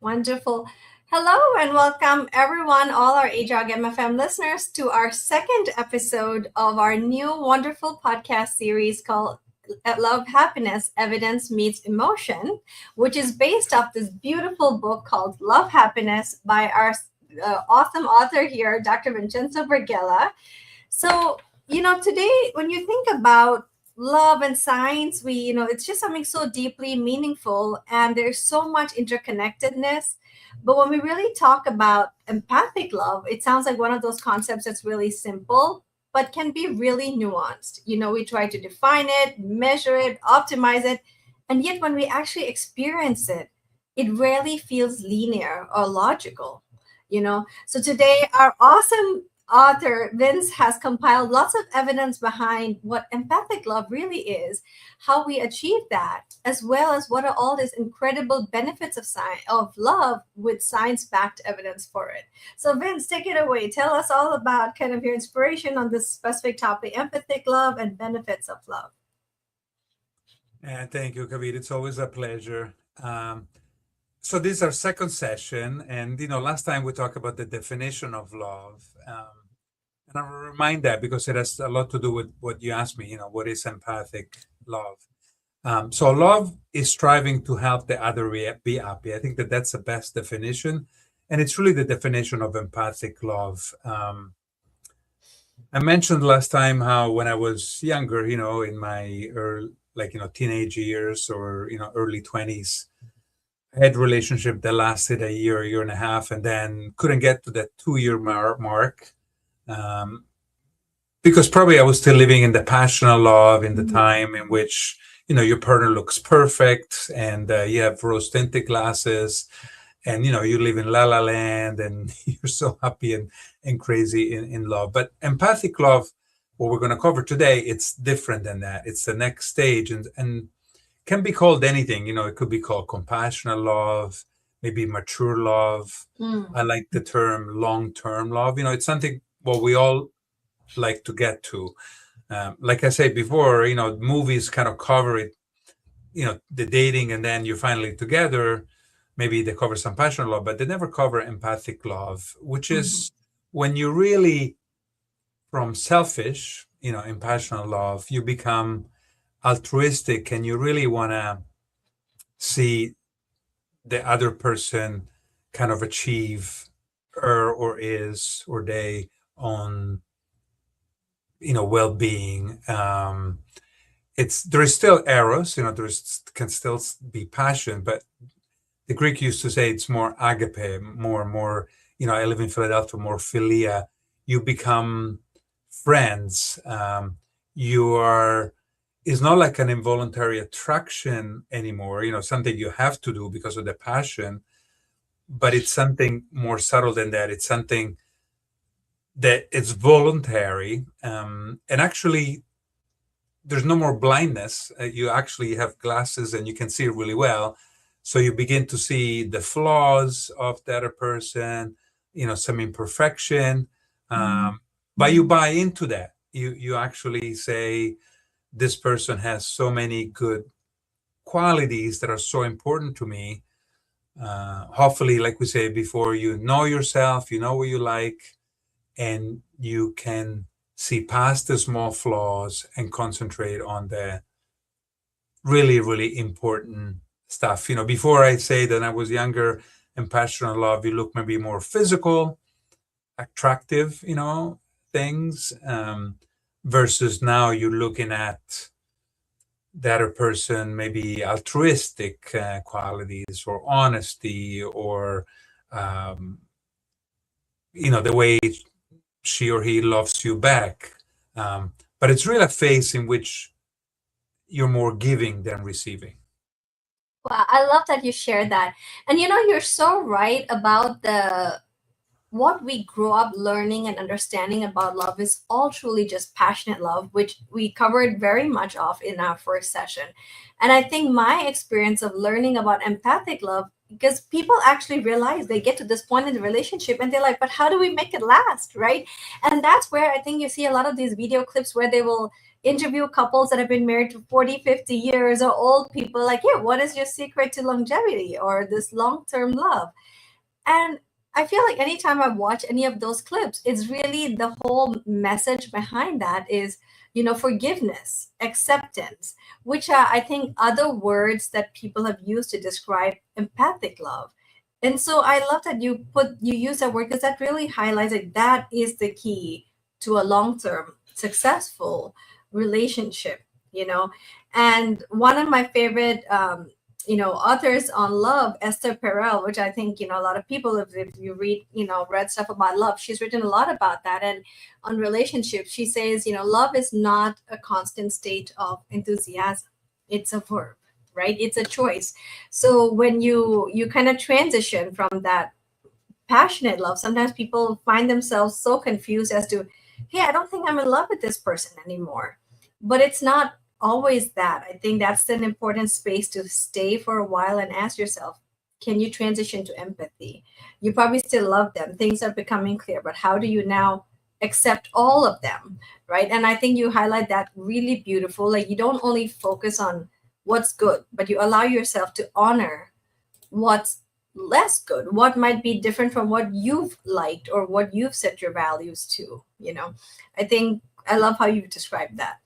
Wonderful. Hello and welcome everyone, all our AJOG MFM listeners, to our second episode of our new wonderful podcast series called Love, Happiness, Evidence Meets Emotion, which is based off this beautiful book called Love, Happiness by our awesome author here, Dr. Vincenzo Berghella. So, today when you think about love and science, it's just something so deeply meaningful and there's so much interconnectedness. But when we really talk about empathic love, it sounds like one of those concepts that's really simple, but can be really nuanced. We try to define it, measure it, optimize it. And yet when we actually experience it, it rarely feels linear or logical. So today, our awesome author Vince has compiled lots of evidence behind what empathic love really is, how we achieve that, as well as what are all these incredible benefits of love with science-backed evidence for it. So Vince, take it away. Tell us all about kind of your inspiration on this specific topic, empathic love and benefits of love. Thank you, Kavit. It's always a pleasure. So this is our second session, and last time we talked about the definition of love, and I will remind that because it has a lot to do with what you asked me. What is empathic love? So love is striving to help the other be happy. I think that's the best definition, and it's really the definition of empathic love. I mentioned last time how when I was younger, in my teenage years or early 20s. I had a relationship that lasted a year and a half, and then couldn't get to that 2-year mark because probably I was still living in the passionate love in the time in which your partner looks perfect and you have rose-tinted glasses, and you live in la la land and you're so happy and crazy in love. But empathic love, what we're going to cover today, it's different than that. It's the next stage, and can be called anything. It could be called compassionate love, maybe mature love. I like the term long-term love. It's something what we all like to get to. Like I said before, movies kind of cover it, the dating, and then you're finally together. Maybe they cover some passionate love, but they never cover empathic love, which is when you really, from selfish, in passionate love, you become altruistic and you really want to see the other person kind of achieve her or his or they own well-being. There is still eros, can still be passion, but the Greek used to say it's more agape, more I live in Philadelphia, more philia. You become friends. It's not like an involuntary attraction anymore, something you have to do because of the passion, but it's something more subtle than that. It's something that it's voluntary. And actually, there's no more blindness. You actually have glasses and you can see really well. So you begin to see the flaws of the other person, some imperfection, but you buy into that. You actually say, this person has so many good qualities that are so important to me. Hopefully, like we say before, you know yourself, you know what you like, and you can see past the small flaws and concentrate on the really, really important stuff. Before I say that I was younger and passionate love, you look maybe more physical, attractive, things. Versus now you're looking at the other person, maybe altruistic qualities or honesty or, the way she or he loves you back. But it's really a phase in which you're more giving than receiving. Wow, I love that you shared that. And you're so right about what we grow up learning and understanding about love is all truly just passionate love, which we covered very much of in our first session. And I think my experience of learning about empathic love, because people actually realize they get to this point in the relationship and they're like, but how do we make it last, right? And that's where I think you see a lot of these video clips where they will interview couples that have been married to 40, 50 years, or old people, like, yeah, what is your secret to longevity or this long-term love? And I feel like anytime I watch any of those clips, it's really the whole message behind that is, forgiveness, acceptance, which are, I think, other words that people have used to describe empathic love. And so I love that you use that word, because that really highlights that that is the key to a long-term successful relationship, you know. And one of my favorite authors on love, Esther Perel, which I think, a lot of people, if you read, read stuff about love, she's written a lot about that. And on relationships, she says, love is not a constant state of enthusiasm. It's a verb, right? It's a choice. So when you kind of transition from that passionate love, sometimes people find themselves so confused as to, hey, I don't think I'm in love with this person anymore. But it's not always that. I think that's an important space to stay for a while and ask yourself, can you transition to empathy? You probably still love them. Things are becoming clear, but how do you now accept all of them? Right. And I think you highlight that really beautiful. Like, you don't only focus on what's good, but you allow yourself to honor what's less good, what might be different from what you've liked or what you've set your values to. I think I love how you've described that.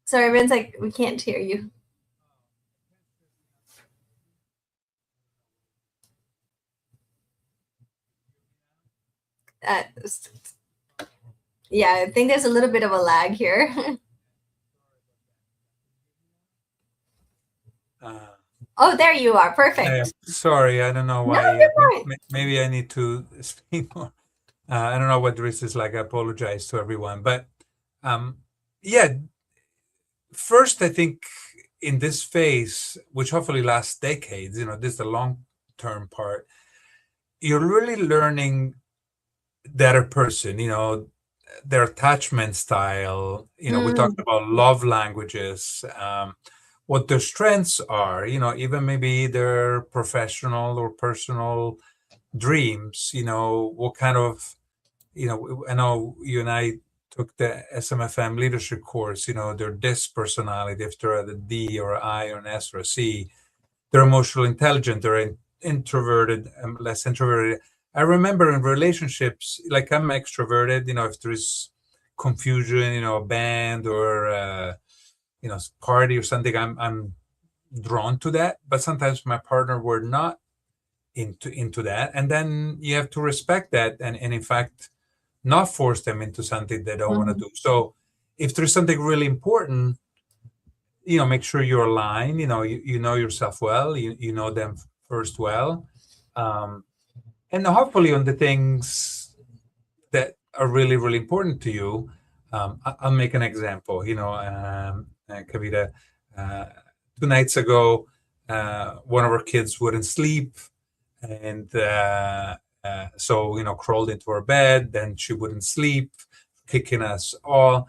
Sorry, everyone's like, we can't hear you. Uh, yeah, I think there's a little bit of a lag here. Oh, there you are. Perfect. Sorry, I don't know No, why. you're fine. Maybe I need to speak more. I don't know what this is like. I apologize to everyone. But yeah, first, I think in this phase, which hopefully lasts decades, this is the long-term part, you're really learning that a person, their attachment style, we talked about love languages, what their strengths are, even maybe their professional or personal dreams, what kind of, I know you and I took the SMFM leadership course, their DISC personality, if they're at a D or an I or an S or a C, they're emotional intelligent, they're introverted, less introverted. I remember in relationships, like I'm extroverted, if there's confusion, a band or, party or something, I'm drawn to that. But sometimes my partner were not into that. And then you have to respect that. And in fact, not force them into something they don't want to do. So if there's something really important, make sure you're aligned, you know yourself well, you know them first well. And hopefully on the things that are really, really important to you, I'll make an example, Kavita, 2 nights ago, one of our kids wouldn't sleep. And so, crawled into her bed, then she wouldn't sleep, kicking us all.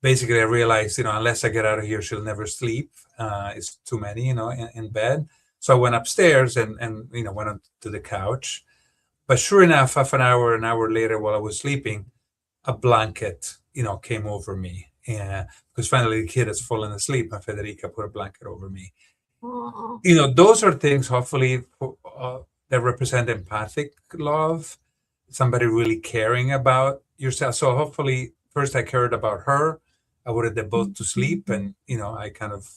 Basically, I realized, unless I get out of here, she'll never sleep. It's too many, in bed. So I went upstairs and went on to the couch. But sure enough, half an hour later, while I was sleeping, a blanket, came over me. Because finally the kid has fallen asleep, and Federica put a blanket over me. Aww. Those are things, hopefully, that represent empathic love, somebody really caring about yourself. So hopefully, first I cared about her. I wanted them both to sleep, and I kind of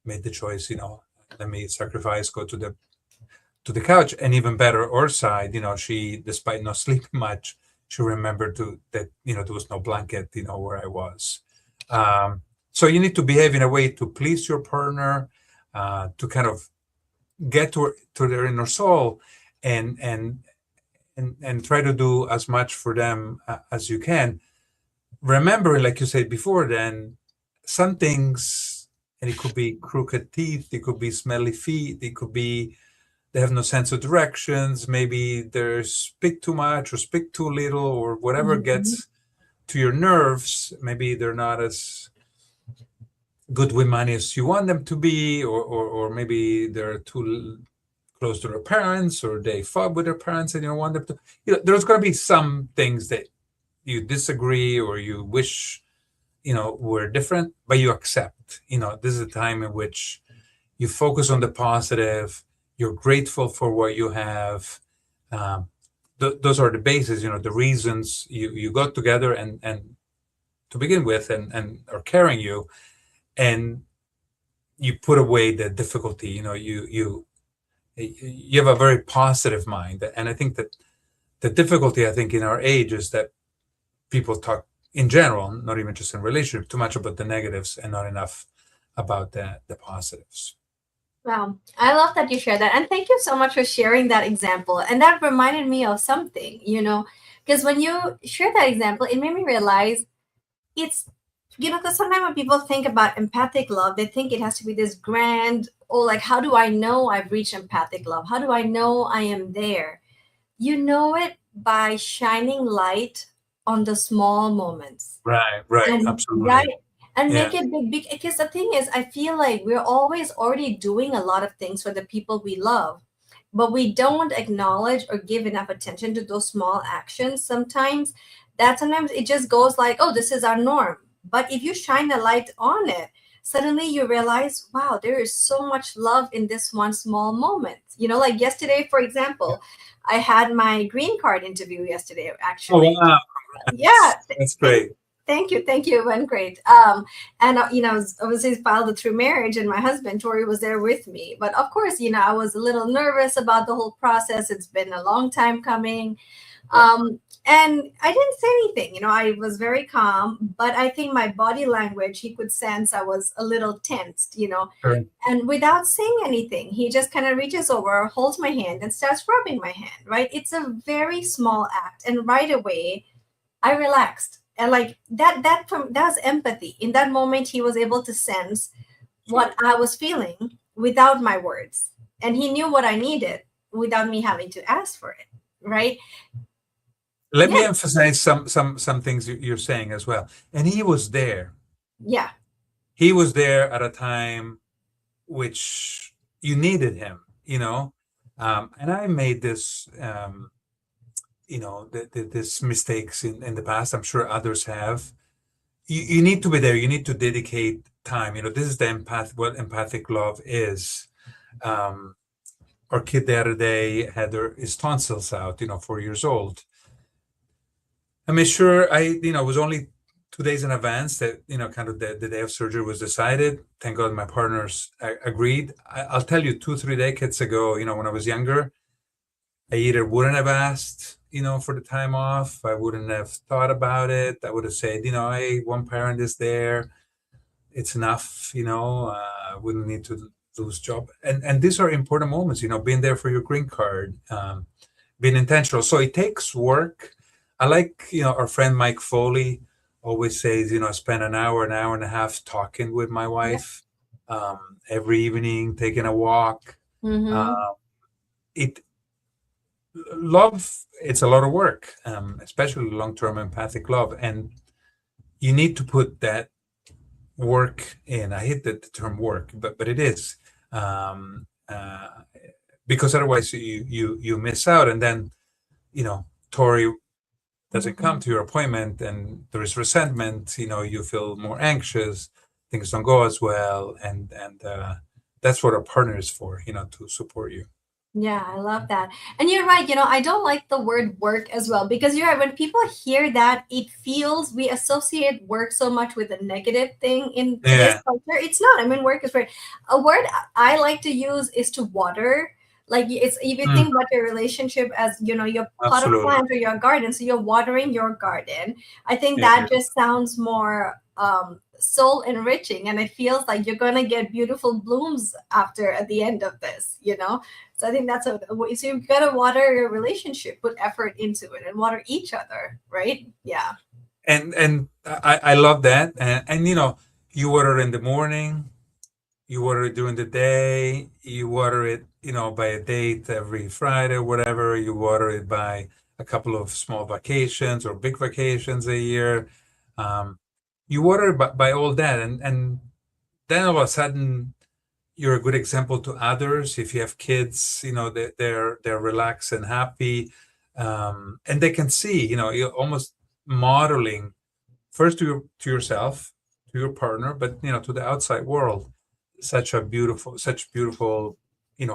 made the choice. Let me sacrifice, go to the couch, and even better, our side. She, despite not sleeping much, she remembered that there was no blanket, where I was. So you need to behave in a way to please your partner, to kind of get to their inner soul, and try to do as much for them as you can. Remember, like you said before, then some things, and it could be crooked teeth, it could be smelly feet, it could be they have no sense of directions, maybe they speak too much or speak too little, or whatever gets to your nerves. Maybe they're not as good with money as you want them to be, or maybe they're too close to their parents, or they fought with their parents and you don't want them to. There's going to be some things that you disagree or you wish, were different, but you accept. This is a time in which you focus on the positive, you're grateful for what you have. Um, those are the bases, the reasons you got together and to begin with and are carrying you, and you put away the difficulty. You have a very positive mind, and I think that the difficulty, I think, in our age is that people talk in general, not even just in relationship, too much about the negatives and not enough about the positives. Wow. I love that you share that. And thank you so much for sharing that example. And that reminded me of something, because when you share that example, it made me realize it's, because sometimes when people think about empathic love, they think it has to be this grand, oh, like, how do I know I've reached empathic love? How do I know I am there? You know it by shining light on the small moments. Right, And right. absolutely. And Yeah, make it big because the thing is, I feel like we're always already doing a lot of things for the people we love, but we don't acknowledge or give enough attention to those small actions sometimes. That sometimes it just goes like, oh, this is our norm. But if you shine a light on it, suddenly you realize, wow, there is so much love in this one small moment. Like yesterday, for yeah. example, I had my green card interview yesterday, Oh, actually. wow. Yeah. That's Thank great. thank you. Thank you. It went great. And I was obviously filed it through marriage, and my husband Tori was there with me. But of course, I was a little nervous about the whole process. It's been a long time coming. Right, And I didn't say anything. I was very calm, but I think my body language, he could sense I was a little tensed. sure. And without saying anything, he just kind of reaches over, holds my hand, and starts rubbing my hand, right? It's a very small act. And right away, I relaxed. And like that was empathy. In that moment, he was able to sense what Absolutely. I was feeling without my words. And he knew what I needed without me having to ask for it. Right? Let Yeah. me emphasize some things you're saying as well. And he was there. Yeah. He was there at a time which you needed him. And I made this mistakes in the past. I'm sure others have. You need to be there. You need to dedicate time. This is what empathic love is. Um, our kid the other day had his tonsils out, 4 years old. I made sure it was only 2 days in advance that, kind of the day of surgery was decided. Thank God my partners agreed. I'll tell you, 3 decades ago, when I was younger, I either wouldn't have asked, for the time off. I wouldn't have thought about it. I would have said, hey, one parent is there. It's enough, I wouldn't need to lose job. And these are important moments, being there for your green card, being intentional. So it takes work. I like, our friend Mike Foley always says, I spend an hour and a half talking with my Yeah. wife every evening, taking a walk. Mm-hmm. Uh, it Love, it's a lot of work, especially long-term empathic love, and you need to put that work in. I hate the term work, but it is, because otherwise you miss out, and then Tori doesn't come Mm-hmm. to your appointment, and there is resentment. You feel more anxious, things don't go as well, and that's what a partner is for. To support you. Yeah, I love that. And you're right, I don't like the word work as well because you're right. When people hear that, it feels we associate work so much with a negative thing in today's Yeah. culture. It's not. I mean, work is great. A word I like to use is to water. Like it's if you Mm, think about your relationship as, your pot of absolutely. plant or your garden, so you're watering your garden. I think Yeah, that yeah. just sounds more soul enriching, and it feels like you're gonna get beautiful blooms after at the end of this. So I think that's so you gotta water your relationship, put effort into it, and water each other, right? Yeah. And I love that, and you water in the morning, you water it during the day, you water it by a date every Friday or whatever, you water it by a couple of small vacations or big vacations a year. um, you water it by all that, and then all of a sudden you're a good example to others. If you have kids, they're relaxed and happy, and they can see, you almost modeling first to yourself, to your partner, but to the outside world, such beautiful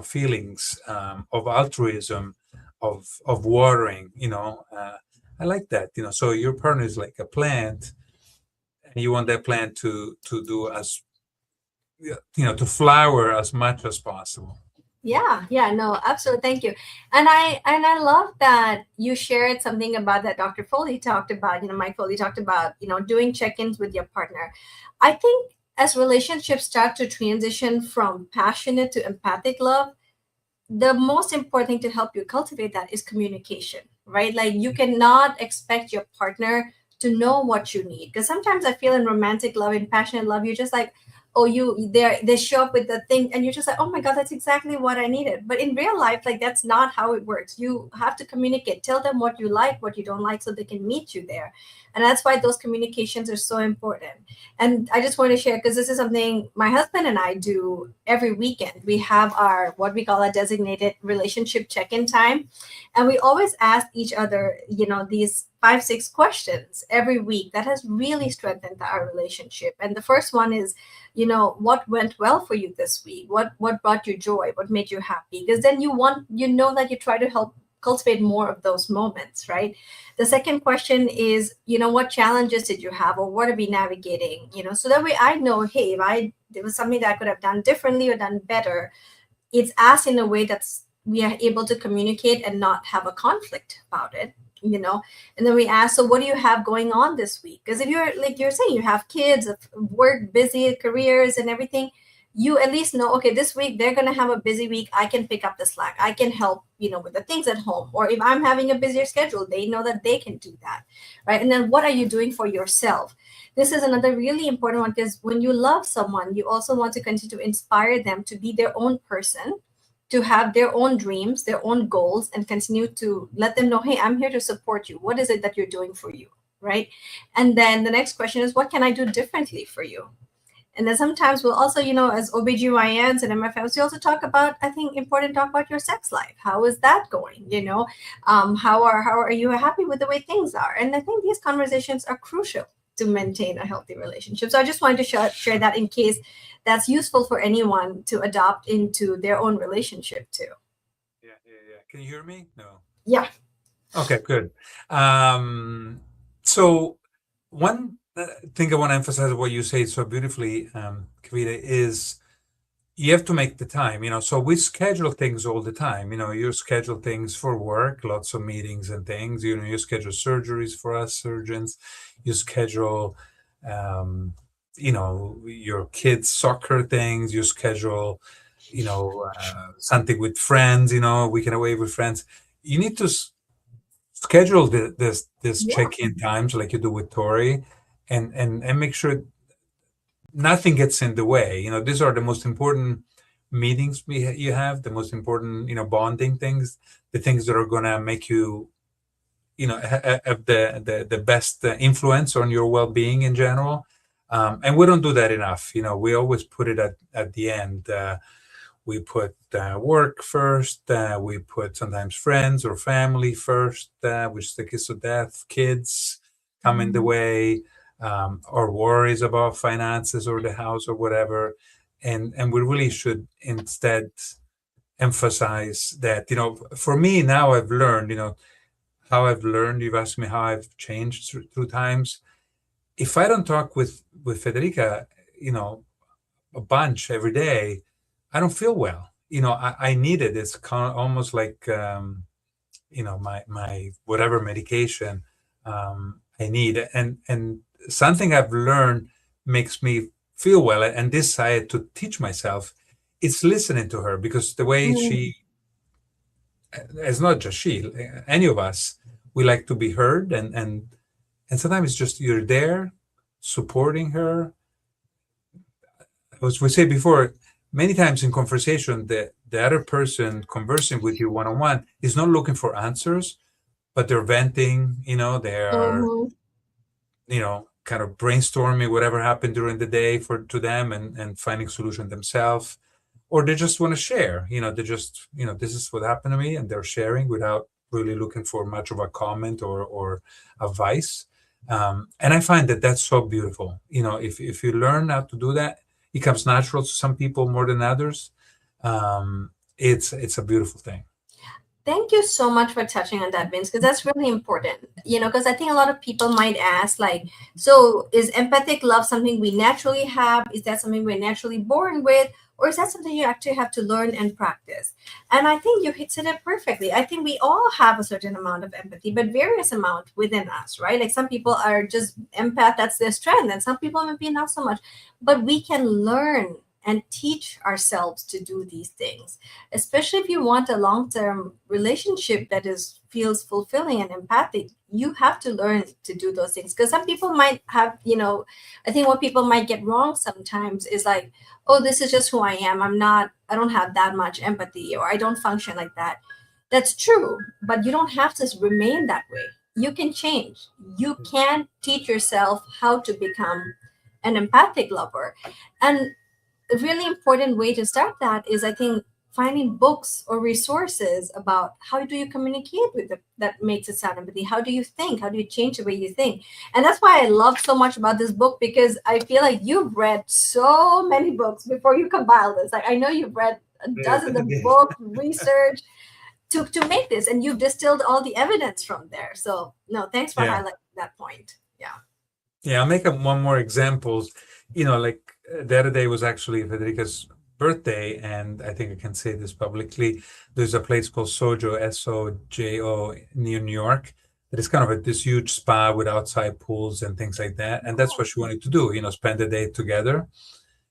feelings of altruism, of watering. I like that. So your partner is like a plant, and you want that plant to do as to flower as much as possible. Yeah, yeah, no, absolutely. Thank you. And I love that you shared something about that Dr. Foley talked about, Mike Foley talked about, doing check-ins with your partner. I think as relationships start to transition from passionate to empathic love, the most important thing to help you cultivate that is communication, right? Like you cannot expect your partner to know what you need, because sometimes I feel in romantic love, in passionate love, you're just like, oh, they show up with the thing and you're just like, oh my god, that's exactly what I needed. But in real life, like that's not how it works. You have to communicate, tell them what you like, what you don't like, so they can meet you there. And that's why those communications are so important. And I just want to share, because this is something my husband and I do every weekend. We have our what we call a designated relationship check-in time, and we always ask each other, these 5 6 questions every week that has really strengthened our relationship. And the first one is, what went well for you this week? What brought you joy? What made you happy? Because then that you try to help cultivate more of those moments, right? The second question is, what challenges did you have, or what are we navigating? So that way I know, hey, if there was something that I could have done differently or done better, it's asked in a way that's we are able to communicate and not have a conflict about it. And then we ask, so what do you have going on this week? Because if you're, like you're saying, you have kids, work, busy careers and everything, you at least know, okay, this week they're going to have a busy week, I can pick up the slack, I can help, with the things at home. Or if I'm having a busier schedule, they know that they can do that, right? And then what are you doing for yourself? This is another really important one, because when you love someone, you also want to continue to inspire them to be their own person, to have their own dreams, their own goals, and continue to let them know, hey, I'm here to support you. What is it that you're doing for you, right? And then the next question is, what can I do differently for you? And then sometimes we'll also, as OBGYNs and MFMs, we also talk about, I think, important to talk about your sex life. How is that going? How are you happy with the way things are? And I think these conversations are crucial to maintain a healthy relationship. So I just wanted to share that in case that's useful for anyone to adopt into their own relationship too. Yeah, yeah, yeah. Can you hear me? No. Yeah. Okay, good. So one thing I want to emphasize what you say so beautifully, Kavita, is you have to make the time. So we schedule things all the time. You schedule things for work, lots of meetings and things. You schedule surgeries for us surgeons. You schedule, your kids' soccer things. You schedule, something with friends. Weekend away with friends. You need to schedule this Yeah. check-in times like you do with Tori, and make sure nothing gets in the way. These are the most important meetings you have, the most important bonding things, the things that are gonna make you have the best influence on your well-being in general. And we don't do that enough. We always put it at the end. We put work first. We put sometimes friends or family first, which is the kiss of death. Kids come in the way, or worries about finances or the house or whatever. And we really should instead emphasize that, for me now I've learned, how I've learned, you've asked me how I've changed through times. If I don't talk with Federica, a bunch every day, I don't feel well. I need it. It's kind of almost like, my whatever medication I need. And something I've learned makes me feel well. And this I had to teach myself. It's listening to her, because the way Mhm. it's not just she, any of us, we like to be heard. And sometimes it's just you're there supporting her. As we said before, many times in conversation, the other person conversing with you one-on-one is not looking for answers, but they're venting, they're, Mhm. kind of brainstorming whatever happened during the day to them, and finding solution themselves. Or they just want to share, they just, this is what happened to me, and they're sharing without really looking for much of a comment or advice. And I find that that's so beautiful. If you learn how to do that, it comes natural to some people more than others. It's a beautiful thing. Thank you so much for touching on that, Vince, because that's really important. Because I think a lot of people might ask, like, so is empathic love something we naturally have? Is that something we're naturally born with? Or is that something you actually have to learn and practice? And I think you hit it perfectly. I think we all have a certain amount of empathy, but various amount within us, right? Like some people are just empath, that's their strength, and some people maybe not so much. But we can learn and teach ourselves to do these things, especially if you want a long-term relationship that is feels fulfilling and empathic. You have to learn to do those things, because some people might have, I think what people might get wrong sometimes is like, oh, this is just who I am, I don't have that much empathy, or I don't function like that. That's true, but you don't have to remain that way. You can change. You can teach yourself how to become an empathic lover. And a really important way to start that is, I think, finding books or resources about how do you communicate with it that makes it sound empathy. How do you think? How do you change the way you think? And that's why I love so much about this book, because I feel like you've read so many books before you compile this. Like I know you've read Yes, dozens of books, research to make this, and you've distilled all the evidence from there. So no, thanks for yeah, highlighting that point. Yeah. yeah. I'll make one more examples. Like the other day was actually Federica's birthday, and I think I can say this publicly. There's a place called Sojo, Sojo, near New York. That is kind of this huge spa with outside pools and things like that. And that's what she wanted to do. Spend the day together.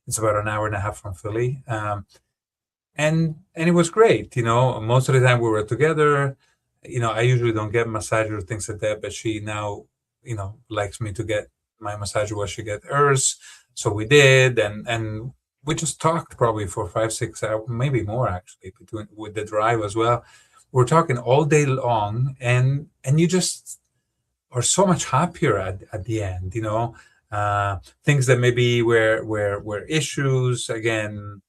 It's about an hour and a half from Philly. And it was great. Most of the time we were together. I usually don't get massage or things like that, but she now likes me to get my massage while she get hers. So we did, and we just talked probably for 5 6 hours, maybe more actually, between with the drive as well. We're talking all day long, and you just are so much happier at the end. Things that maybe were issues, again,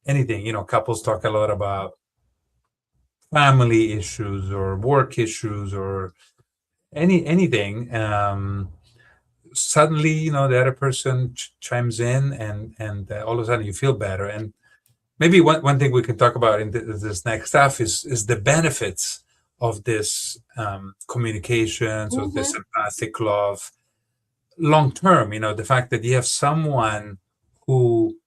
anything. Couples talk a lot about family issues or work issues or anything. Suddenly, the other person chimes in, and all of a sudden you feel better. And maybe one thing we can talk about in this next stuff is the benefits of this communications, of this Mm-hmm. empathic love long term. The fact that you have someone who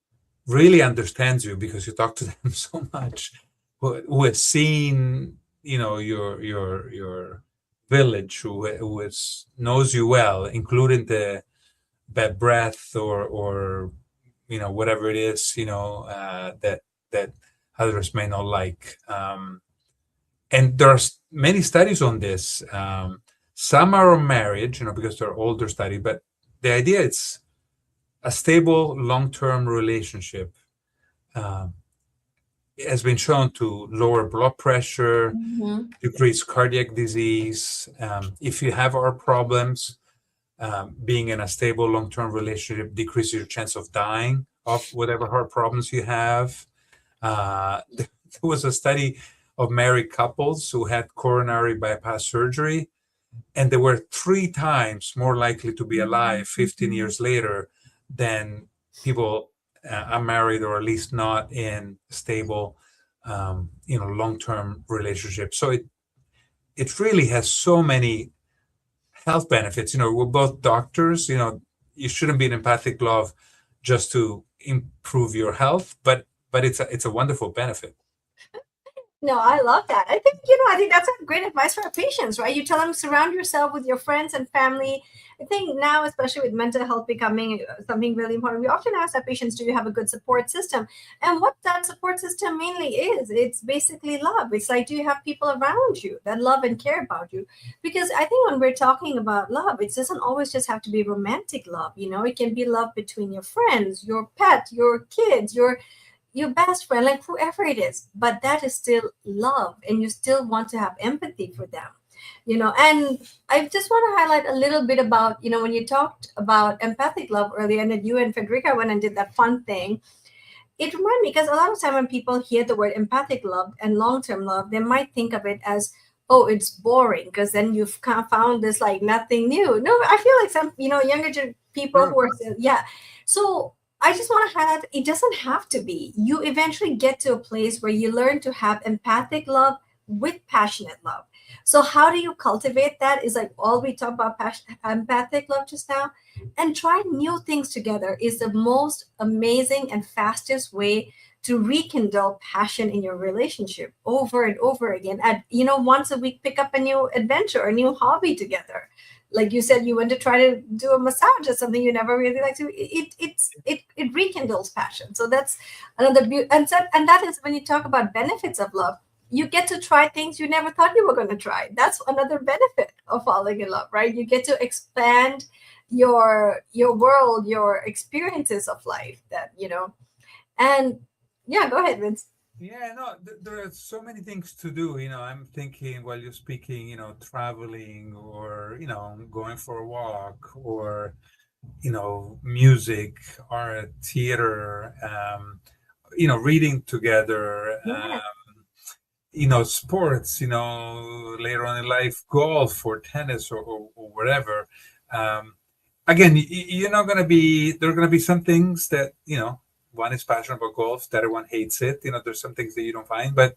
really understands you because you talk to them so much, who has seen your village, who knows you well, including the bad breath or whatever it is that others may not like. And there's many studies on this. Some are on marriage, because they're older study, but the idea it's a stable long-term relationship um, has been shown to lower blood pressure, Mm-hmm. decrease cardiac disease. If you have heart problems, being in a stable long-term relationship decreases your chance of dying of whatever heart problems you have. There was a study of married couples who had coronary bypass surgery, and they were 3 times more likely to be alive 15 years later than people unmarried, or at least not in stable, long-term relationships. So it really has so many health benefits. We're both doctors. You shouldn't be an empathic love just to improve your health, but it's a wonderful benefit. No, I love that. I think that's a great advice for our patients, right? You tell them surround yourself with your friends and family. I think now, especially with mental health becoming something really important, we often ask our patients, do you have a good support system? And what that support system mainly is, it's basically love. It's like, do you have people around you that love and care about you? Because I think when we're talking about love, it doesn't always just have to be romantic love. It can be love between your friends, your pet, your kids, your best friend, like whoever it is, but that is still love, and you still want to have empathy for them. And I just want to highlight a little bit about, when you talked about empathic love earlier, and that you and Federica went and did that fun thing, it reminded me, because a lot of time when people hear the word empathic love and long-term love, they might think of it as, oh, it's boring, because then you've kind of found this like nothing new. No, I feel like some, younger people Sure. who are still, yeah. So I just want to highlight, it doesn't have to be. You eventually get to a place where you learn to have empathic love with passionate love. So how do you cultivate that? Is like all we talk about empathic love just now, and try new things together is the most amazing and fastest way to rekindle passion in your relationship over and over again. And once a week, pick up a new adventure, a new hobby together. Like you said, you went to try to do a massage or something you never really liked to. It rekindles passion. So that's another beauty. And that is when you talk about benefits of love. You get to try things you never thought you were going to try. That's another benefit of falling in love, right? You get to expand your world, your experiences of life. And yeah, go ahead, Vince. Yeah, no, there are so many things to do. I'm thinking while you're speaking, traveling or, going for a walk or, music, art, theater, reading together, Yeah. sports, later on in life, golf or tennis or whatever. Um, Again, you're not going to be, there are going to be some things that, one is passionate about golf, the other one hates it. There's some things that you don't find, but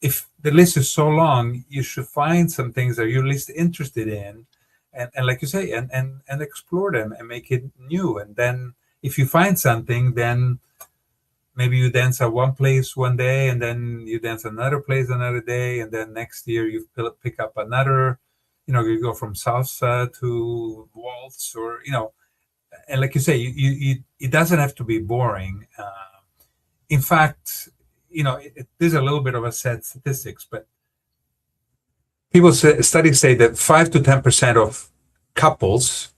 if the list is so long, you should find some things that you're least interested in, and like you say, and explore them and make it new. And then if you find something, then maybe you dance at one place one day, and then you dance another place another day, and then next year you pick up another. You go from salsa to waltz, or and like you say, it doesn't have to be boring. In fact, there's a little bit of a sad statistics, but studies say that 5 to 10% of couples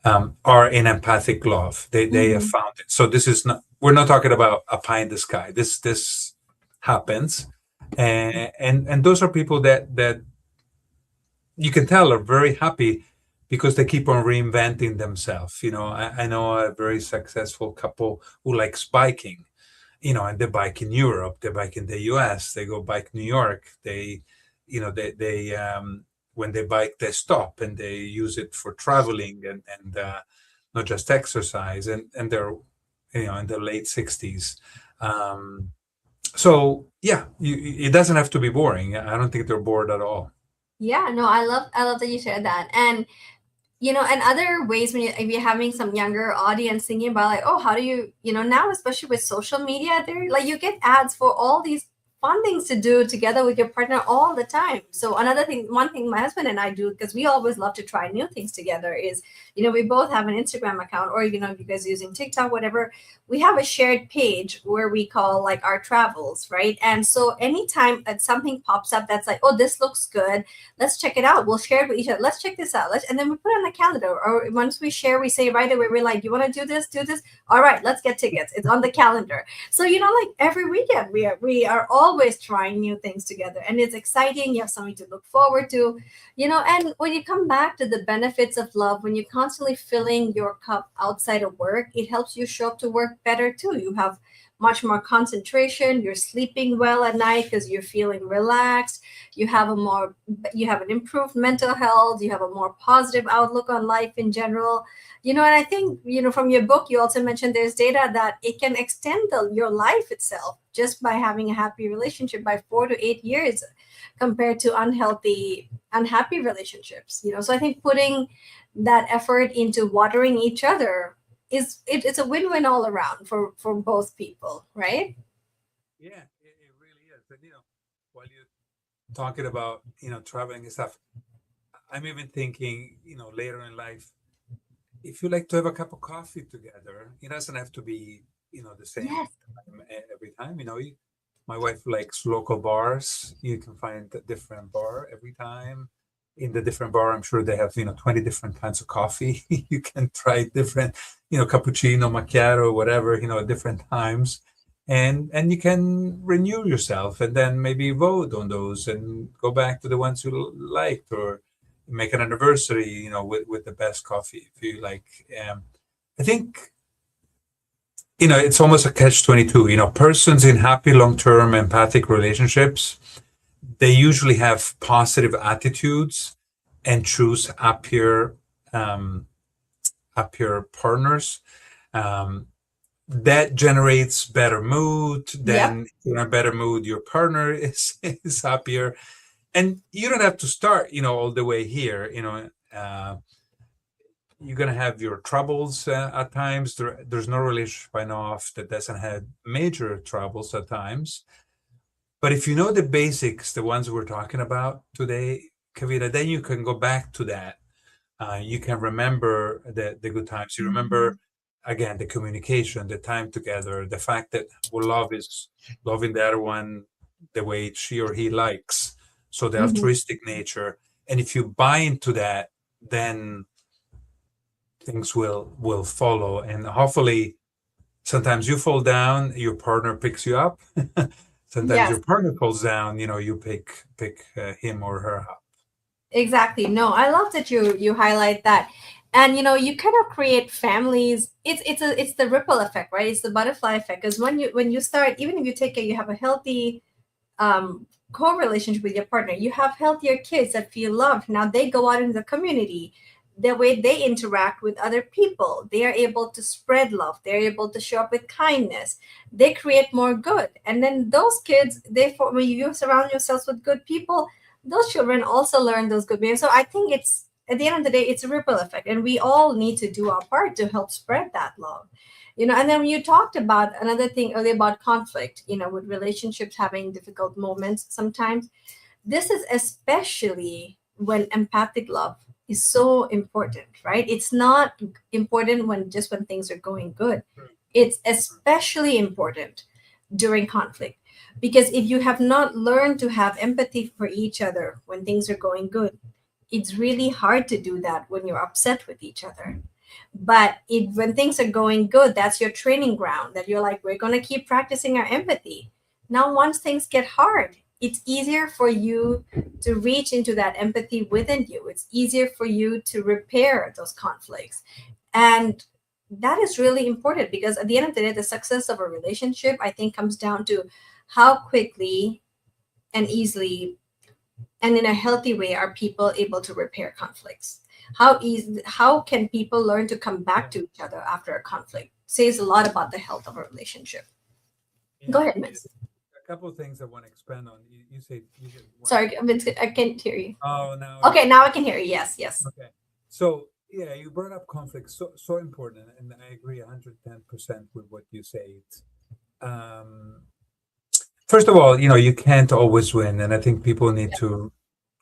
are in empathic love. They have Mhm. found it. So this is not. We're not talking about a pie in the sky. This happens, and those are people that you can tell are very happy because they keep on reinventing themselves. I know a very successful couple who likes biking, and they bike in Europe, they bike in the US, they go bike New York. They when they bike, they stop and they use it for traveling and not just exercise. And they're, in their late 60s. So yeah, it doesn't have to be boring. I don't think they're bored at all. Yeah, no, I love that you shared that. And and other ways, when if you're having some younger audience thinking about like, oh, how do you, now, especially with social media, there, like, you get ads for all these fun things to do together with your partner all the time. So another thing, one thing my husband and I do, because we always love to try new things together, is we both have an Instagram account, or if you guys are using TikTok, whatever, we have a shared page where we call like our travels, right? And so anytime that something pops up that's like, oh, this looks good, let's check it out. We'll share it with each other. Let's check this out. And then we put it on the calendar. Or once we share, we say right away, we're like, you want to do this? Do this? All right, let's get tickets. It's on the calendar. So like every weekend, we are always trying new things together, and it's exciting. You have something to look forward to, And when you come back to the benefits of love, when you're constantly filling your cup outside of work, it helps you show up to work better too. You have much more concentration. You're sleeping well at night because you're feeling relaxed. You have an improved mental health. You have a more positive outlook on life in general. And I think, from your book, you also mentioned there's data that it can extend your life itself just by having a happy relationship by 4 to 8 years compared to unhappy relationships. So I think putting that effort into watering each other it's a win-win all around for both people, right? Yeah, it really is. And while you're talking about traveling and stuff, I'm even thinking later in life, if you like to have a cup of coffee together, it doesn't have to be the same Yes. time every time. My wife likes local bars. You can find a different bar every time. In the different bar, I'm sure they have 20 different kinds of coffee. You can try different cappuccino, macchiato, whatever at different times, and you can renew yourself, and then maybe vote on those and go back to the ones you liked, or make an anniversary with the best coffee if you like. I think it's almost a catch 22. Persons in happy long-term empathic relationships, they usually have positive attitudes and choose um, happier partners. Um, that generates better mood. Yep. Then you're in a better mood, your partner is happier. And you don't have to start, all the way here. You're gonna have your troubles at times. There's no relationship I know of that doesn't have major troubles at times. But if you know the basics, the ones we're talking about today, Kavita, then you can go back to that. You can remember the good times. You remember, again, the communication, the time together, the fact that love is loving the other one the way she or he likes. So the Hmm. altruistic nature. And if you buy into that, then things will follow. And hopefully, sometimes you fall down, your partner picks you up. Sometimes Yes. your partner falls down, you pick him or her up. Exactly. No, I love that you highlight that. And you kind of create families. It's the ripple effect, right? It's the butterfly effect. Because when you start, even if you have a healthy co-relationship with your partner, you have healthier kids that feel loved. Now they go out in the community, the way they interact with other people, they are able to spread love, they're able to show up with kindness, they create more good. And then those kids, when you surround yourselves with good people, those children also learn those good behaviors. So I think it's, at the end of the day, it's a ripple effect, and we all need to do our part to help spread that love. And then when you talked about another thing earlier about conflict, with relationships having difficult moments sometimes, this is especially when empathic love is so important, right? It's not important when things are going good. It's especially important during conflict, because if you have not learned to have empathy for each other when things are going good, it's really hard to do that when you're upset with each other. But when things are going good, that's your training ground, that you're like, we're going to keep practicing our empathy. Now, once things get hard, it's easier for you to reach into that empathy within you. It's easier for you to repair those conflicts. And that is really important, because at the end of the day, the success of a relationship, I think, comes down to how quickly and easily and in a healthy way are people able to repair conflicts. How can people learn to come back to each other after a conflict? Says a lot about the health of a relationship. Go Yeah, ahead, Miss. a couple of things I want to expand on. You said one. Sorry, Vince, I can't hear you. Oh, now Okay, it's now I can hear you. Yes, yes. okay. So yeah, you brought up conflict, so important, and I agree 110% with what you say. Um, First of all, you can't always win, and I think people need to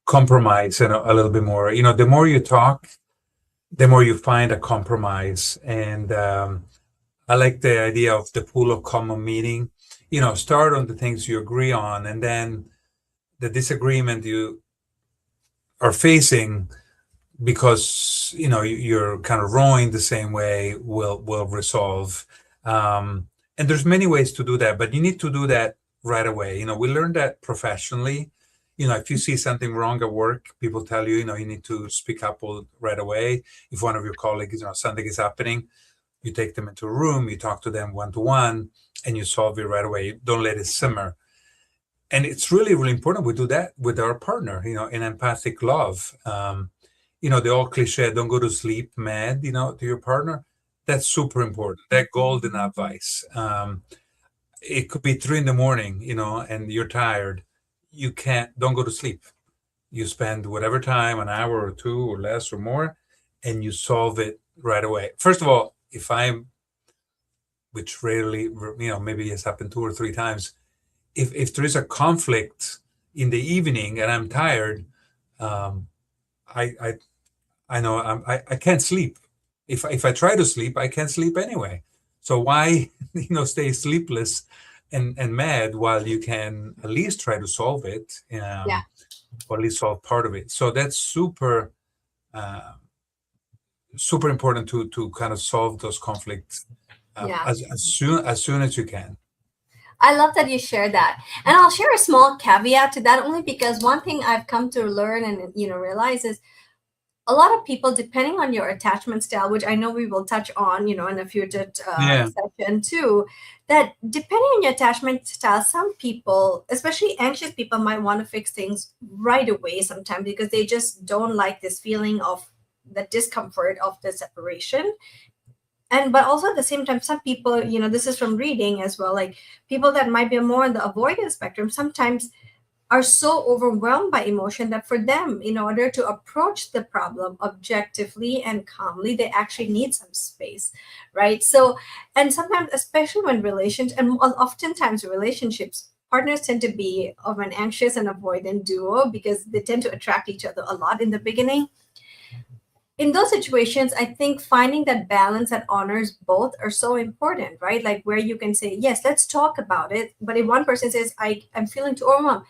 compromise a little bit more. The more you talk, the more you find a compromise. And I like the idea of the pool of common meaning. Start on the things you agree on, and then the disagreement you are facing, because you're kind of rowing the same way, will resolve. And there's many ways to do that, but you need to do that right away. We learned that professionally. If you see something wrong at work, people tell you, you need to speak up right away. If one of your colleagues, something is happening, you take them into a room, you talk to them one to one, and you solve it right away. Don't let it simmer. And it's really, really important we do that with our partner, in empathic love. The old cliche, don't go to sleep mad, to your partner. That's super important. That golden advice. It could be 3 in the morning, and you're tired. Don't go to sleep. You spend whatever time, an hour or two or less or more, and you solve it right away. First of all, which rarely, maybe has happened 2 or 3 times, if there is a conflict in the evening and I'm tired, um, I I know I can't sleep. If I try to sleep, I can't sleep anyway. So why stay sleepless and mad while you can at least try to solve it, Yeah, or at least solve part of it. So that's uh, super important to kind of solve those conflicts yeah. as soon as you can. I love that you share that. And I'll share a small caveat to that, only because one thing I've come to learn and realize is a lot of people, depending on your attachment style, which I know we will touch on, in a future Yeah. session too, that depending on your attachment style, some people, especially anxious people, might want to fix things right away sometimes because they just don't like this feeling of the discomfort of the separation. And but also at the same time, some people, this is from reading as well, like people that might be more on the avoidance spectrum sometimes are so overwhelmed by emotion that for them, in order to approach the problem objectively and calmly, they actually need some space, right? So, and sometimes, especially when relations, and oftentimes relationships, partners tend to be of an anxious and avoidant duo because they tend to attract each other a lot in the beginning. In those situations, I think finding that balance that honors both are so important, right? Like where you can say, yes, let's talk about it. But if one person says, I'm feeling too overwhelmed,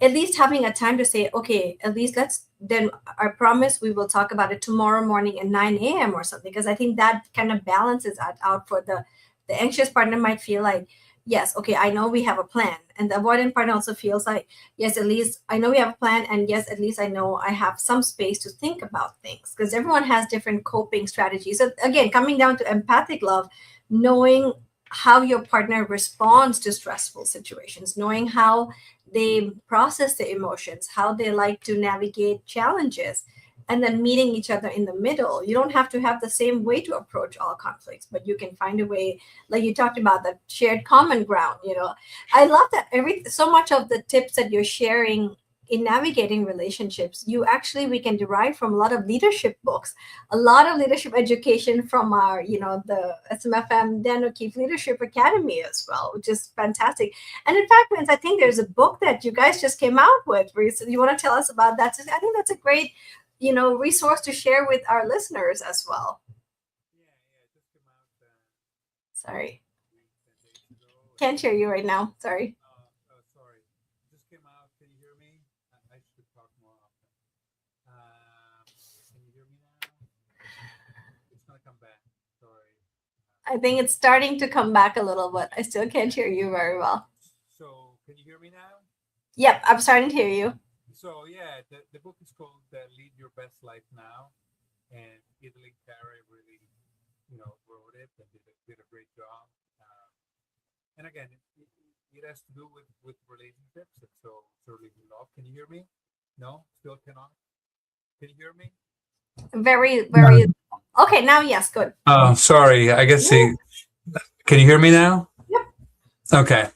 at least having a time to say, okay, at least let's then, I promise we will talk about it tomorrow morning at 9 a.m. or something. Because I think that kind of balances that out for the anxious partner might feel like, yes, okay, I know we have a plan. And the avoidant partner also feels like, yes, at least I know we have a plan. And yes, at least I know I have some space to think about things because everyone has different coping strategies. So again, coming down to empathic love, knowing how your partner responds to stressful situations, knowing how they process the emotions, how they like to navigate challenges, and then meeting each other in the middle. You don't have to have the same way to approach all conflicts, but you can find a way, like you talked about, that shared common ground. I love that so much of the tips that you're sharing in navigating relationships, we can derive from a lot of leadership books, a lot of leadership education from our, the SMFM Dan O'Keefe Leadership Academy as well, which is fantastic. And in fact, Vince, I think there's a book that you guys just came out with recently. You want to tell us about that? I think that's a great, resource to share with our listeners as well. Yeah, yeah, just came out Sorry, 10 days ago, can't hear you right now. Sorry. sorry, just came out. Can you hear me? I should talk more often. Can you hear me now? It's gonna come back. Sorry. I think it's starting to come back a little, but I still can't hear you very well. So, can you hear me now? Yep, I'm starting to hear you. So, yeah, the book is called "Lead Your Best Life Now," and Idling Carey really, wrote it and did a great job. And again, it has to do with relationships, and so certainly love. Can you hear me? No, still cannot. Can you hear me? Very, No. very. Okay, now yes, good. Oh, sorry. I guess Yeah. can you hear me now? Yep. Okay.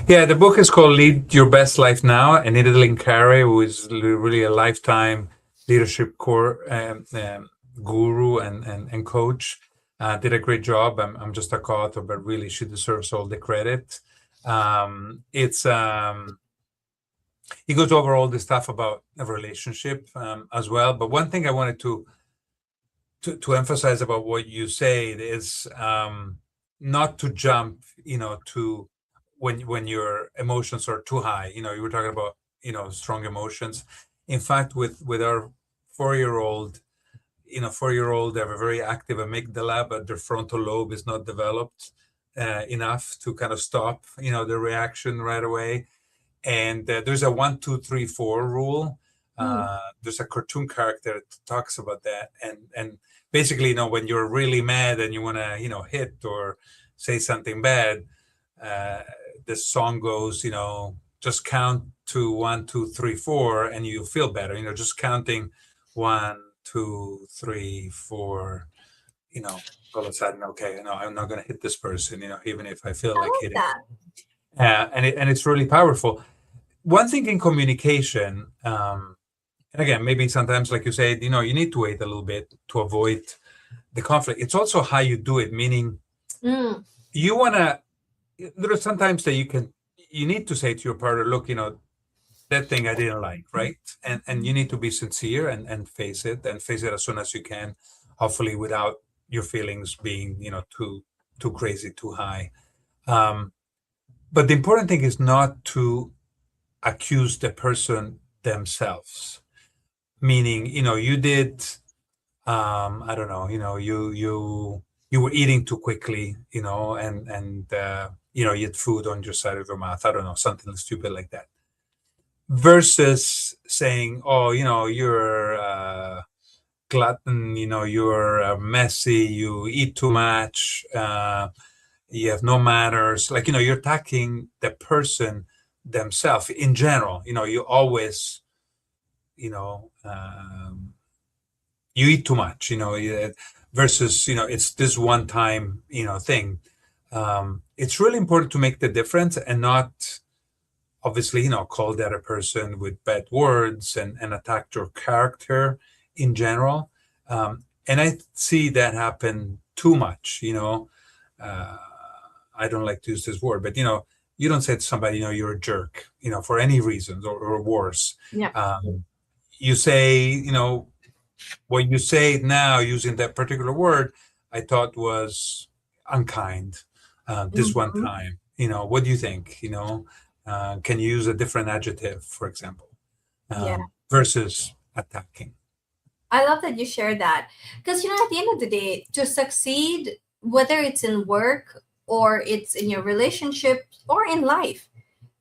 Yeah, the book is called Lead Your Best Life Now, and Idling Carey, who is really a lifetime leadership core guru and coach, did a great job. I'm just a co-author, but really she deserves all the credit. It's He goes over all the stuff about a relationship as well. But one thing I wanted to emphasize about what you say is not to jump, to when your emotions are too high. You were talking about strong emotions. In fact, with our 4-year-old, 4-year-old, they have a very active amygdala, but their frontal lobe is not developed enough to kind of stop the reaction right away. And there's a 1, 2, 3, 4 rule. Mm. There's a cartoon character that talks about that, and basically, when you're really mad and you want to, hit or say something bad, uh, the song goes, just count to 1, 2, 3, 4, and you feel better. Just counting 1, 2, 3, 4. All of a sudden, okay, no, I'm not going to hit this person. Even if I feel I like like hitting. that. And it's really powerful. One thing in communication, and again, maybe sometimes, like you said, you need to wait a little bit to avoid the conflict. It's also how you do it, meaning Mm. you want to, there are sometimes that you need to say to your partner, look, that thing I didn't like, right? And you need to be sincere and face it as soon as you can, hopefully without your feelings being, too crazy, too high. Um, but the important thing is not to accuse the person themselves, meaning you did I don't know, you were eating too quickly, and you had food on your side of your mouth, I don't know, something stupid like that, versus saying, oh, you're glutton, you're messy, you eat too much, you have no manners. Like, you're attacking the person themselves in general. You always, you know, um, you eat too much, versus, it's this one time, thing. It's really important to make the difference and not obviously, call that a person with bad words and attack your character in general. And I see that happen too much, uh, I don't like to use this word, but you don't say to somebody, you're a jerk, for any reasons or worse. Yeah. You say, what you say now using that particular word, I thought was unkind this one Mhm. time. What do you think? Can you use a different adjective, for example, Yeah. versus attacking? I love that you share that because, at the end of the day, to succeed, whether it's in work or it's in your relationship or in life,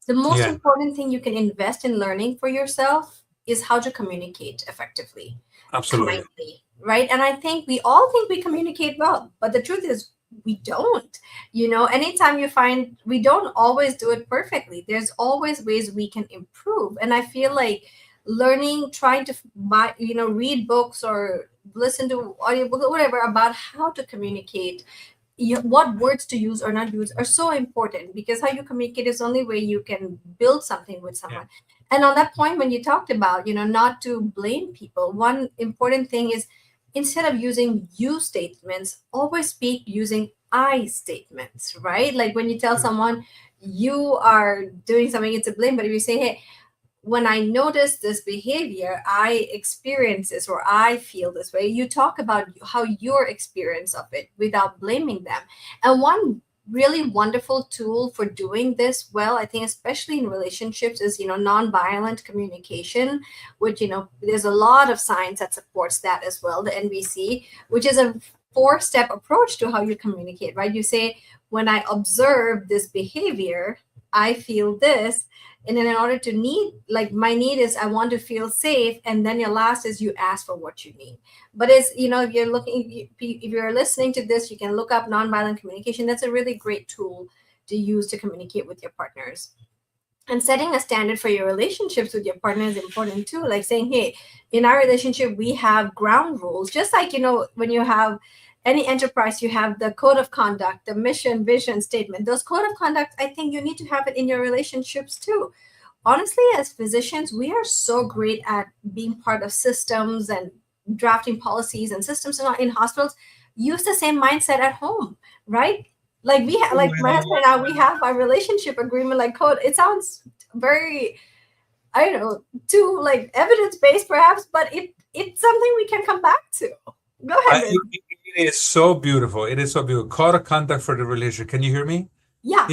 the most Yeah, important thing you can invest in learning for yourself is how to communicate effectively, absolutely. kindly, right? And I think we all think we communicate well, but the truth is we don't. Anytime you find we don't always do it perfectly, there's always ways we can improve. And I feel like learning, trying to buy, read books or listen to audiobooks or whatever about how to communicate, what words to use or not use are so important, because how you communicate is the only way you can build something with Yeah, someone. And on that point, when you talked about, not to blame people, one important thing is, instead of using you statements, always speak using I statements, right? Like when you tell someone you are doing something, it's a blame. But if you say, hey, when I notice this behavior, I experience this or I feel this way. You talk about how your experience of it without blaming them. And one really wonderful tool for doing this well, I think, especially in relationships, is, nonviolent communication, which, there's a lot of science that supports that as well, the NVC, which is a four-step approach to how you communicate, right? You say, when I observe this behavior, I feel this. And then in order to need, like, my need is I want to feel safe, and then your last is you ask for what you need. But it's, if you're looking, if you're listening to this, you can look up nonviolent communication. That's a really great tool to use to communicate with your partners. And setting a standard for your relationships with your partner is important too, like saying, hey, in our relationship we have ground rules, just like, when you have any enterprise, you have the code of conduct, the mission, vision statement. Those code of conduct, I think you need to have it in your relationships too. Honestly, as physicians, we are so great at being part of systems and drafting policies and systems in hospitals. Use the same mindset at home, right? Like like my husband and I, we have a relationship agreement, like code. It sounds very, I don't know, too like evidence based perhaps, but it's something we can come back to. Go ahead, I, babe. it is so beautiful. It is so beautiful. Code of conduct for the relationship. Can you hear me? Yeah,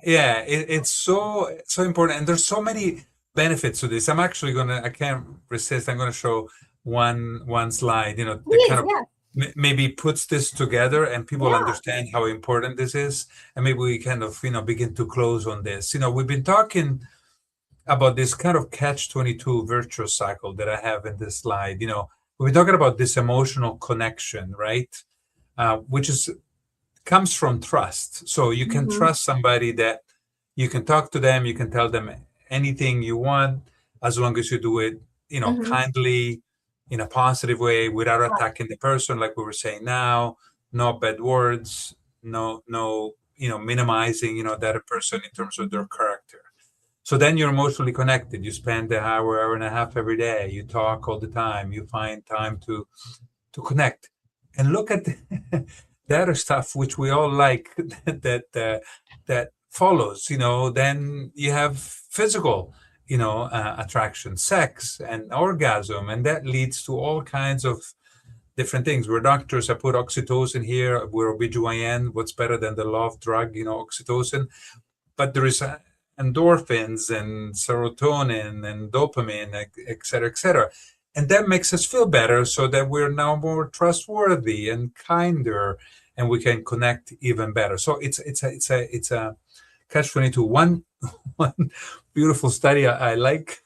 Yeah. It's so important, and there's so many benefits to this. I can't resist. I'm gonna show one slide. That kind please, of yeah, maybe puts this together, and people yeah. understand how important this is, and maybe we kind of begin to close on this. We've been talking about this kind of catch-22 virtuous cycle that I have in this slide. We've been talking about this emotional connection, right? Which is comes from trust. So you can Mm-hmm. trust somebody that you can talk to them, you can tell them anything you want, as long as you do it, Mm-hmm. kindly, in a positive way, without attacking the person, like we were saying now. No bad words, no, minimizing, that person in terms of their character. So then you're emotionally connected. You spend an hour and a half every day. You talk all the time. You find time to connect. And look at the other stuff which we all like that follows. Then you have physical, attraction, sex, and orgasm, and that leads to all kinds of different things. We're doctors. I put oxytocin here. We're OBGYN. What's better than the love drug, oxytocin? But there is endorphins and serotonin and dopamine, et cetera, et cetera. And that makes us feel better, so that we're now more trustworthy and kinder, and we can connect even better. So it's a catch 22. One beautiful study I like.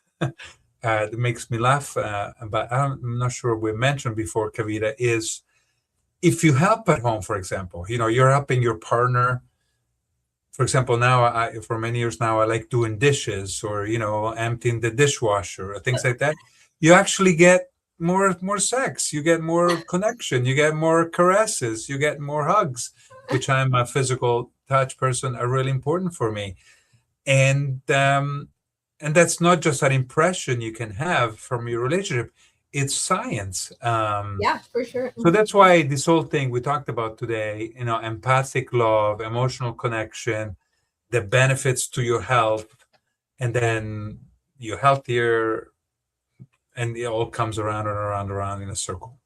that makes me laugh, but I'm not sure we mentioned before, Kavita, is if you help at home, for example, you're helping your partner. For example, now for many years now, I like doing dishes or, emptying the dishwasher or things like that. You actually get more sex, you get more connection, you get more caresses, you get more hugs, which I'm a physical touch person, are really important for me. And that's not just an impression you can have from your relationship, it's science. Yeah, for sure. So that's why this whole thing we talked about today, empathic love, emotional connection, the benefits to your health, and then you're healthier, and it all comes around and around and around in a circle.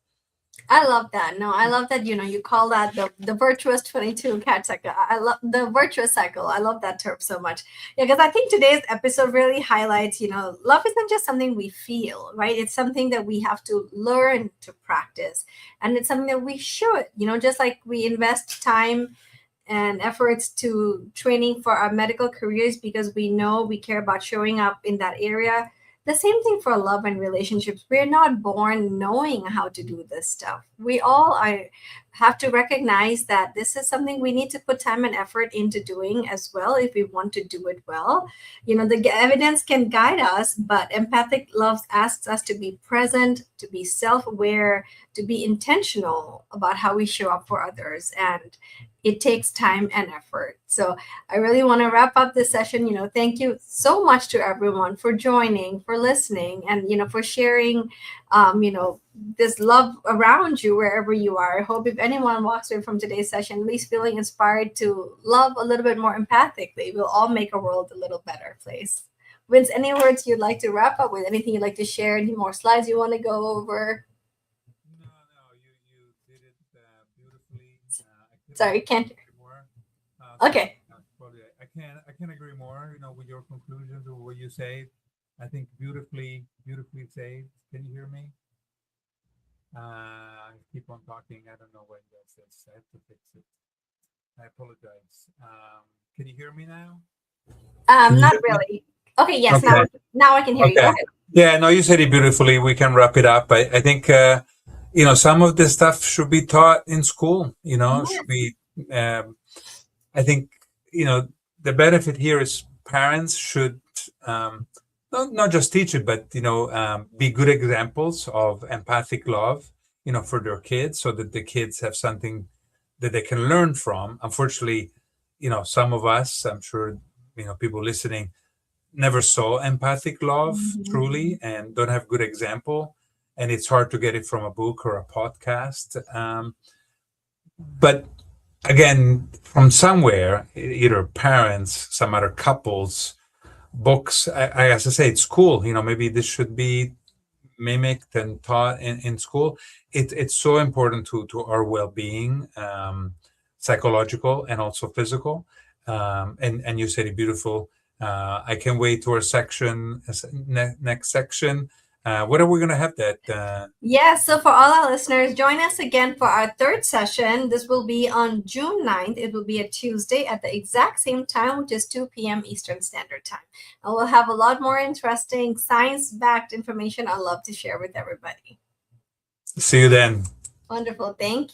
I love that. No, I love that, you call that the virtuous 22 cat cycle. I love the virtuous cycle. I love that term so much. Yeah, because I think today's episode really highlights, love isn't just something we feel, right? It's something that we have to learn to practice. And it's something that we should, just like we invest time and efforts to training for our medical careers because we know we care about showing up in that area. The same thing for love and relationships. We're not born knowing how to do this stuff. We all have to recognize that this is something we need to put time and effort into doing as well if we want to do it well. The evidence can guide us, but empathic love asks us to be present, to be self-aware, to be intentional about how we show up for others. And it takes time and effort. So I really want to wrap up this session. Thank you so much to everyone for joining, for listening, and, for sharing, this love around you wherever you are. I hope if anyone walks away from today's session, at least feeling inspired to love a little bit more empathically, we'll all make a world a little better place. Vince, any words you'd like to wrap up with? Anything you'd like to share? Any more slides you want to go over? No, you did it beautifully. Sorry, can't. Agree more. Okay. I can't agree more. With your conclusions or what you say. I think beautifully said. Can you hear me? I keep on talking. I don't know what that says. I have to fix it. I apologize. Can you hear me now? Not really. Okay, yes, Okay. now I can hear you. Go Okay. ahead. Yeah, no, you said it beautifully. We can wrap it up. I think some of this stuff should be taught in school. Should be. I think the benefit here is parents should not just teach it, but be good examples of empathic love, for their kids, so that the kids have something that they can learn from. Unfortunately, some of us, I'm sure, people listening, never saw empathic love truly and don't have good example, and it's hard to get it from a book or a podcast. But again, from somewhere, either parents, some other couples, books, as I say, it's school. Maybe this should be mimicked and taught in school. It's so important to our well-being, psychological and also physical. And you said it beautiful. I can't wait to our section, next section. What are we going to have that? Yes, so for all our listeners, join us again for our third session. This will be on June 9th. It will be a Tuesday at the exact same time, which is 2 p.m. Eastern Standard Time. And we'll have a lot more interesting science-backed information I'd love to share with everybody. See you then. Wonderful. Thank you.